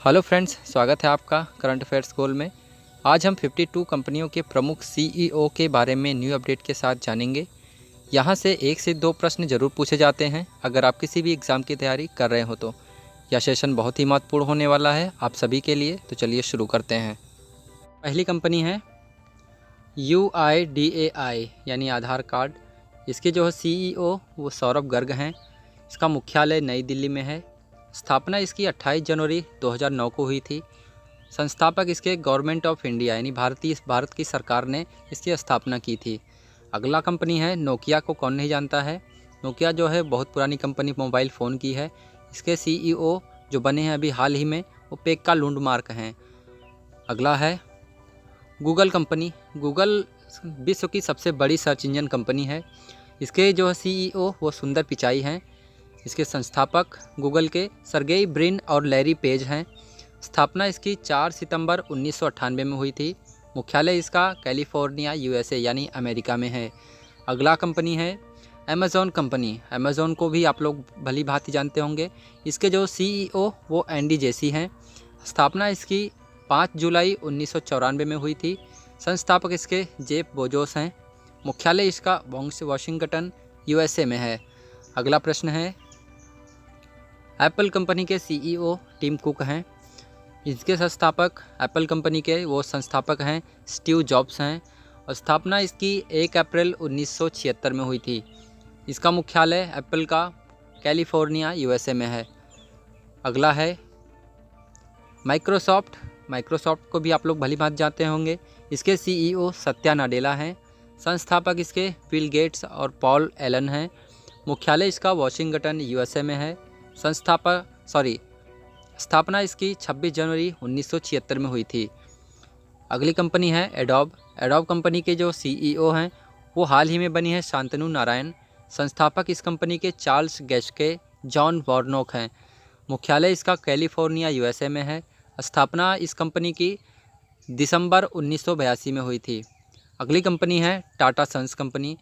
Hello friends, स्वागत है आपका करंट अफेयर्स स्कूल में। आज हम 52 कंपनियों के प्रमुख सीईओ के बारे में न्यू अपडेट के साथ जानेंगे। यहाँ से 1 से 2 प्रश्न जरूर पूछे जाते हैं अगर आप किसी भी एग्ज़ाम की तैयारी कर रहे हो तो। यह सेशन बहुत ही महत्वपूर्ण होने वाला है आप सभी के लिए, तो चलिए शुरू करते हैं। पहली कंपनी है UIDAI यानी आधार कार्ड। इसके जो है सीईओ वो सौरभ गर्ग हैं। इसका मुख्यालय नई दिल्ली में है। स्थापना इसकी 28 जनवरी 2009 को हुई थी। संस्थापक इसके गवर्नमेंट ऑफ इंडिया यानी भारत की सरकार ने इसकी स्थापना की थी। अगला कंपनी है नोकिया। को कौन नहीं जानता है। नोकिया जो है बहुत पुरानी कंपनी मोबाइल फ़ोन की है। इसके सीईओ जो बने हैं अभी हाल ही में वो पेक्का लुंडमार्क हैं। अगला है गूगल कंपनी। गूगल विश्व की सबसे बड़ी सर्च इंजन कंपनी है। इसके जो सीईओ वो सुंदर पिचाई हैं। इसके संस्थापक गूगल के सर्गेई ब्रिन और लैरी पेज हैं। स्थापना इसकी 4 सितंबर 1998 में हुई थी। मुख्यालय इसका कैलिफोर्निया यूएसए यानी अमेरिका में है। अगला कंपनी है अमेज़ॉन कंपनी। अमेज़ॉन को भी आप लोग भली भांति जानते होंगे। इसके जो सीईओ वो एंडी जेसी हैं। स्थापना इसकी 5 जुलाई 1994 में हुई थी। संस्थापक इसके जेफ बेजोस हैं। मुख्यालय इसका वाशिंगटन यूएसए में है। अगला प्रश्न है एप्पल कंपनी के सीईओ टिम कुक हैं। इसके संस्थापक एप्पल कंपनी के वो संस्थापक हैं स्टीव जॉब्स हैं और स्थापना इसकी 1 अप्रैल 1976 में हुई थी। इसका मुख्यालय एप्पल का कैलिफोर्निया यूएसए में है। अगला है माइक्रोसॉफ्ट। माइक्रोसॉफ्ट को भी आप लोग भली भांति जानते होंगे। इसके सीईओ सत्या नाडेला हैं। संस्थापक इसके बिल गेट्स और पॉल एलन हैं। मुख्यालय इसका वाशिंगटन यूएसए में है। स्थापना इसकी 26 जनवरी 1976 में हुई थी। अगली कंपनी है एडोब। एडोब कंपनी के जो सीईओ हैं वो हाल ही में बनी है शांतनु नारायण। संस्थापक इस कंपनी के चार्ल्स गेस्के जॉन वॉर्नोक हैं। मुख्यालय इसका कैलिफोर्निया यूएसए में है। स्थापना इस कंपनी की दिसंबर 1982 में हुई थी। अगली कंपनी है Tata Sons company.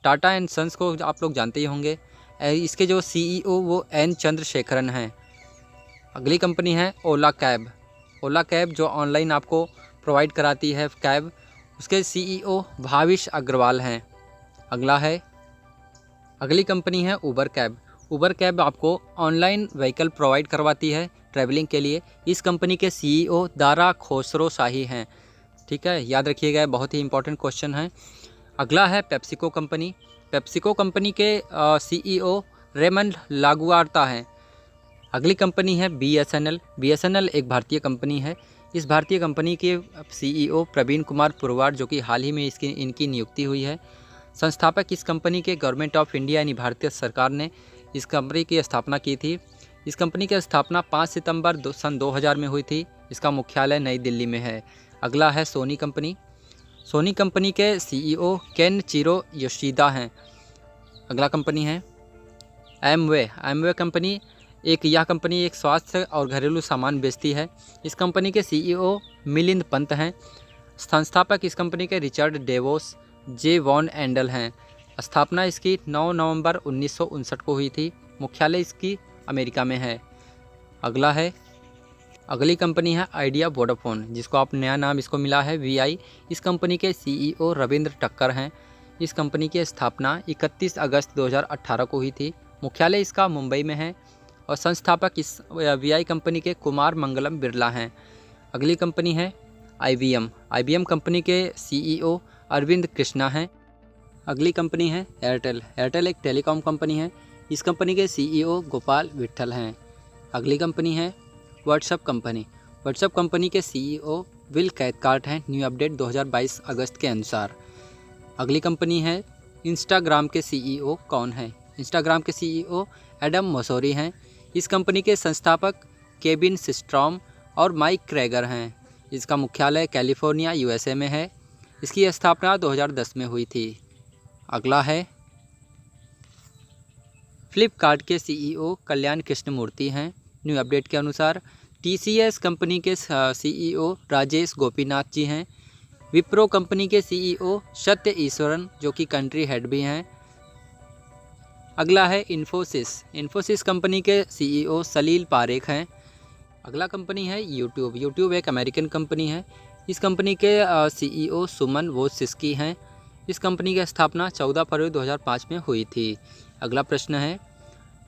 Tata and Sons को आप लोग जानते ही होंगे। इसके जो सीईओ वो एन चंद्रशेखरन हैं। अगली कंपनी है ओला कैब। ओला कैब जो ऑनलाइन आपको प्रोवाइड कराती है कैब, उसके सीईओ भाविश अग्रवाल हैं। अगली कंपनी है उबर कैब। उबर कैब आपको ऑनलाइन व्हीकल प्रोवाइड करवाती है ट्रैवलिंग के लिए। इस कंपनी के सीईओ दारा खोसरो शाही हैं। ठीक है, याद रखिएगा, बहुत ही इंपॉर्टेंट क्वेश्चन है। अगला है पेप्सिको कंपनी। पेप्सिको कंपनी के सीईओ रेमंड लागुआर्ता हैं। अगली कंपनी है बीएसएनएल। बीएसएनएल एक भारतीय कंपनी है। इस भारतीय कंपनी के सीईओ प्रवीण कुमार पुरवार जो कि हाल ही में इनकी नियुक्ति हुई है। संस्थापक इस कंपनी के गवर्नमेंट ऑफ इंडिया यानी भारतीय सरकार ने इस कंपनी की स्थापना की थी। इस कंपनी की स्थापना 5 सितंबर सन 2000 में हुई थी। इसका मुख्यालय नई दिल्ली में है। अगला है सोनी कंपनी। सोनी कंपनी के सीईओ केनचिरो योशिदा हैं। अगला कंपनी है एमवे। एमवे कंपनी यह कंपनी एक स्वास्थ्य और घरेलू सामान बेचती है। इस कंपनी के सीईओ मिलिंद पंत हैं। संस्थापक इस कंपनी के रिचर्ड डेवोस जे वॉन एंडल हैं। स्थापना इसकी 9 नवंबर 1959 को हुई थी। मुख्यालय इसकी अमेरिका में है। अगली कंपनी है आइडिया वोडाफोन, जिसको आप नया नाम इसको मिला है VI। इस कंपनी के सीईओ रविंद्र टक्कर हैं। इस कंपनी की स्थापना 31 अगस्त 2018 को हुई थी। मुख्यालय इसका मुंबई में है और संस्थापक इस VI कंपनी के कुमार मंगलम बिरला हैं। अगली कंपनी है IBM। IBM कंपनी के सीईओ अरविंद कृष्णा हैं। अगली कंपनी है एयरटेल। एयरटेल एक टेलीकॉम कंपनी है। इस कंपनी के सीईओ गोपाल विट्ठल हैं। अगली कंपनी है व्हाट्सएप कंपनी। व्हाट्सएप कंपनी के सीईओ विल कैथकार्ट हैं, न्यू अपडेट 2022 अगस्त के अनुसार। अगली कंपनी है इंस्टाग्राम के सीईओ कौन है। इंस्टाग्राम के सीईओ एडम मोसोरी हैं। इस कंपनी के संस्थापक केविन सिस्ट्रॉम और माइक क्रेगर हैं। इसका मुख्यालय कैलिफोर्निया यूएसए में है। इसकी स्थापना 2010 में हुई थी। अगला है फ्लिपकार्ट के सीईओ कल्याण कृष्णमूर्ति हैं, न्यू अपडेट के अनुसार। TCS कंपनी के सीईओ राजेश गोपीनाथ जी हैं। विप्रो कंपनी के सीईओ सत्य ईश्वरन जो कि कंट्री हेड भी हैं। अगला है इन्फोसिस। इन्फोसिस कंपनी के सीईओ सलील पारेख हैं। अगला कंपनी है यूट्यूब। यूट्यूब एक अमेरिकन कंपनी है। इस कंपनी के सीईओ सुमन वोशिस्की हैं। इस कंपनी की स्थापना 14 फरवरी 2005 में हुई थी। अगला प्रश्न है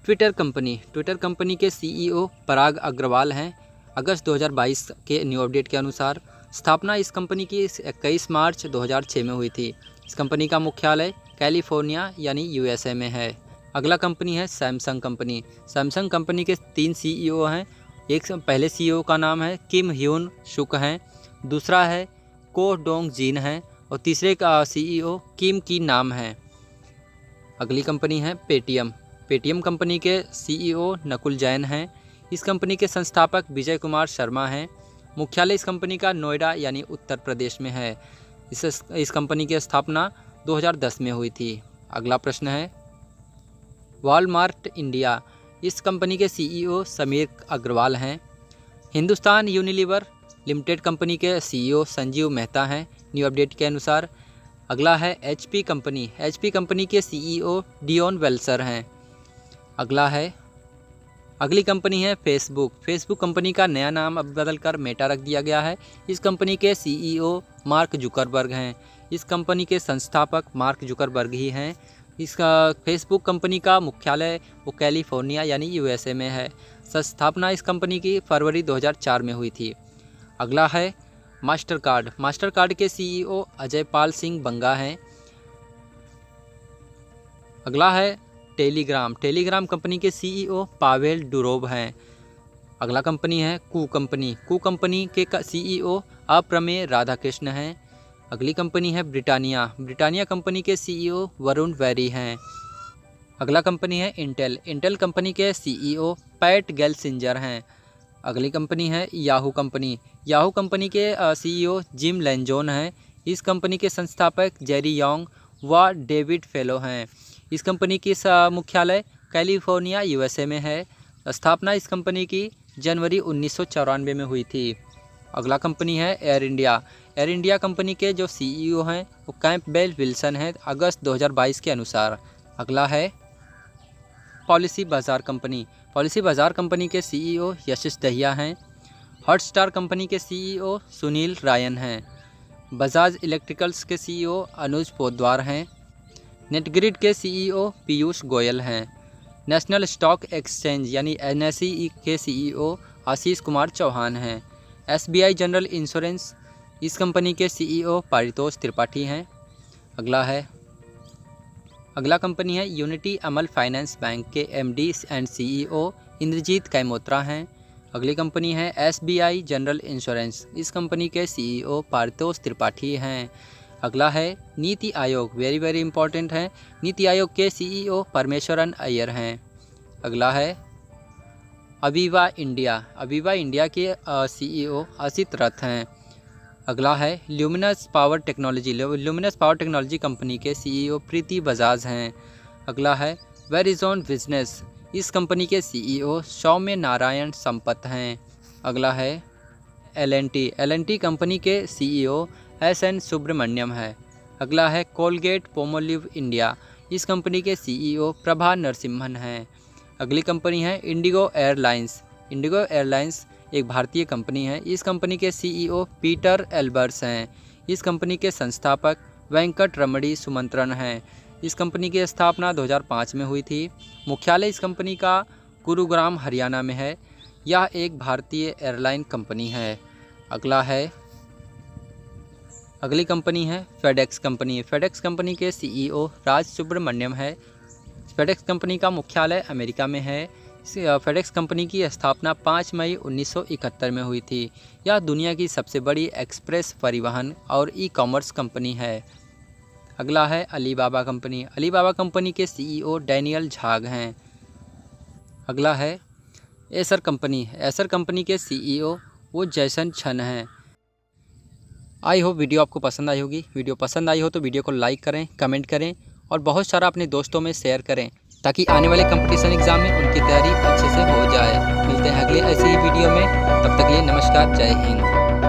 ट्विटर कंपनी। ट्विटर कंपनी के सीईओ पराग अग्रवाल हैं। अगस्त 2022 के न्यू अपडेट के अनुसार स्थापना इस कंपनी की 21 मार्च 2006 में हुई थी। इस कंपनी का मुख्यालय कैलिफोर्निया यानी यूएसए में है। अगला कंपनी है सैमसंग कंपनी। सैमसंग कंपनी के 3 सीईओ हैं। एक पहले सीईओ का नाम है किम ह्यून शुक हैं, दूसरा है को डोंग जिन हैं और तीसरे का सीईओ किम की नाम है। अगली कंपनी है पेटीएम। पेटीएम कंपनी के सीईओ नकुल जैन हैं। इस कंपनी के संस्थापक विजय कुमार शर्मा हैं। मुख्यालय इस कंपनी का नोएडा यानी उत्तर प्रदेश में है। इस कंपनी की स्थापना 2010 में हुई थी। अगला प्रश्न है वॉलमार्ट इंडिया। इस कंपनी के सीईओ समीर अग्रवाल हैं। हिंदुस्तान यूनिलीवर लिमिटेड कंपनी के सीईओ संजीव मेहता हैं न्यू अपडेट के अनुसार। अगला है एचपी कंपनी। एचपी कंपनी के सीईओ डियोन वेल्सर हैं। अगली कंपनी है फेसबुक। फेसबुक कंपनी का नया नाम अब बदलकर मेटा रख दिया गया है। इस कंपनी के सीईओ मार्क जुकरबर्ग हैं। इस कंपनी के संस्थापक मार्क जुकरबर्ग ही हैं। इसका फेसबुक कंपनी का मुख्यालय वो कैलिफोर्निया यानी यूएसए में है। स्थापना इस कंपनी की फरवरी 2004 में हुई थी। अगला है मास्टर कार्ड। मास्टर कार्ड के सीईओ अजय पाल सिंह बंगा हैं। अगला है टेलीग्राम। टेलीग्राम कंपनी के सीईओ पावेल डुरोव हैं। अगला कंपनी है कू कंपनी। कू कंपनी के सीईओ अप्रमेय राधाकृष्ण हैं। अगली कंपनी है ब्रिटानिया। ब्रिटानिया कंपनी के सीईओ वरुण वैरी हैं। अगला कंपनी है इंटेल। इंटेल कंपनी के सीईओ पैट गेल्सिंजर हैं। अगली कंपनी है याहू कंपनी। याहू कंपनी के सीईओ जिम लेंजोन हैं। इस कंपनी के संस्थापक जेरी योंग व डेविड फेलो हैं। इस कंपनी की मुख्यालय कैलिफोर्निया यूएसए में है। स्थापना इस कंपनी की जनवरी 1994 में हुई थी। अगला कंपनी है air India. Air India company के जो सीईओ हैं वो कैंपबेल विल्सन हैं अगस्त 2022 के अनुसार। अगला है पॉलिसी बाज़ार कंपनी। पॉलिसी बाज़ार कंपनी के सीईओ यशिश दहिया हैं। हॉटस्टार कंपनी के सीईओ सुनील रायन हैं। बजाज इलेक्ट्रिकल्स के सीईओ अनुज पोद्वार हैं। नेटग्रिड के सीईओ पीयूष गोयल हैं। नेशनल स्टॉक एक्सचेंज यानी एनएसई के सीईओ आशीष कुमार चौहान हैं। एसबीआई जनरल इंश्योरेंस इस कंपनी के सीईओ पारितोष त्रिपाठी हैं। अगला कंपनी है यूनिटी अमल फाइनेंस बैंक के एमडी एंड सीईओ इंद्रजीत कैमोत्रा हैं। अगली कंपनी है एसबीआई जनरल इंश्योरेंस। इस कंपनी के सीईओ पारितोष त्रिपाठी हैं। अगला है NITI Aayog. Very very important है। नीति आयोग के सीईओ परमेश्वरन अय्यर हैं। अगला है अवीवा इंडिया। अवीवा इंडिया के सीईओ असित रथ हैं। अगला है luminous power technology. Luminous power technology company के सीईओ प्रीति बजाज हैं। अगला है वेरिजोन बिजनेस। इस कंपनी के सीईओ सौम्य नारायण संपत हैं। अगला है एल&टी कंपनी के सीईओ एस.एन. सुब्रमण्यम है। अगला है कोलगेट पोमोलिव इंडिया। इस कंपनी के सीईओ प्रभा नरसिम्हन हैं। अगली कंपनी है इंडिगो एयरलाइंस। इंडिगो एयरलाइंस एक भारतीय कंपनी है। इस कंपनी के सीईओ पीटर एल्बर्स हैं। इस कंपनी के संस्थापक वेंकट रमणी सुमंत्रन हैं। इस कंपनी की स्थापना 2005 में हुई थी। मुख्यालय इस कंपनी का गुरुग्राम हरियाणा में है। यह एक भारतीय एयरलाइन कंपनी है। अगली कंपनी है फेडेक्स कंपनी। फेडेक्स कंपनी के सीईओ राज सुब्रमण्यम है। फेडेक्स कंपनी का मुख्यालय अमेरिका में है। फेडेक्स कंपनी की स्थापना 5 मई 1971 में हुई थी। यह दुनिया की सबसे बड़ी एक्सप्रेस परिवहन और ई कॉमर्स कंपनी है। अगला है अलीबाबा कंपनी। अलीबाबा कंपनी के सीईओ डैनियल झाग हैं। अगला है एसर कंपनी। एसर कंपनी के सीईओ वो जैसन छन हैं। आई होप वीडियो आपको पसंद आई होगी। वीडियो पसंद आई हो तो वीडियो को लाइक करें, कमेंट करें और बहुत सारा अपने दोस्तों में शेयर करें ताकि आने वाले कंपटीशन एग्जाम में उनकी तैयारी अच्छे से हो जाए। मिलते हैं अगले ऐसी ही वीडियो में। तब तक के लिए नमस्कार, जय हिंद।